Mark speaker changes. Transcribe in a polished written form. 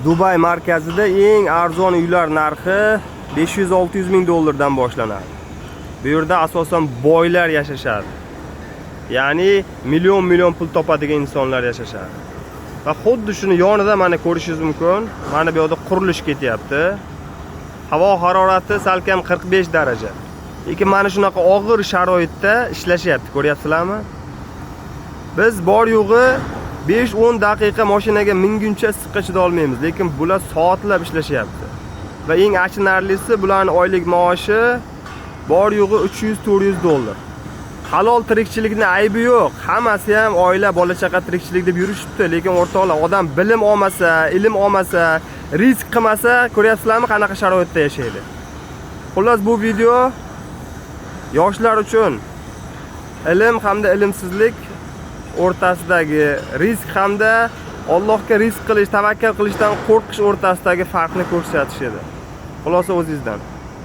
Speaker 1: Dubay markazida eng arzon uylar narxi 500-600 ming dollardan boshlanadi. Bu yerda asosan boylar yashashadi. Ya'ni million pul topadigan insonlar yashashadi. Va xuddi shuni yonida mana ko'rishingiz mumkin. Mana bu yerda qurilish ketyapti. Havo harorati salkam 45 daraja. Lekin mana shunaqa og'ir sharoitda ishlashyapti, ko'ryapsizlarmi? Biz bor yo'g'i 5-10 daqiqa mashinaga minguncha issiqqa chida olmaymiz, lekin bular soatlab ishlashyapti. Va eng achinarlisi, bularning oylik maoshi bor yo'g'i 300-400 dollar. Halol tirikchilikning aybi yo'q. Hammasi ham oila, bola chaqa tirikchilik deb yurishibdi, lekin o'rtoqlar, odam bilim olmasa, ilm olmasa, risk qilmasa, ko'ryapsizlarmi qanaqa sharoitda yashaydi. Xullas, bu video yoshlar uchun ilm hamda ilmsizlik o'rtasidagi risk hamda Allohga rizq qilish, tavakkal qilishdan qo'rqish o'rtasidagi farqni ko'rsatish edi. Xulosa o'zingizdan.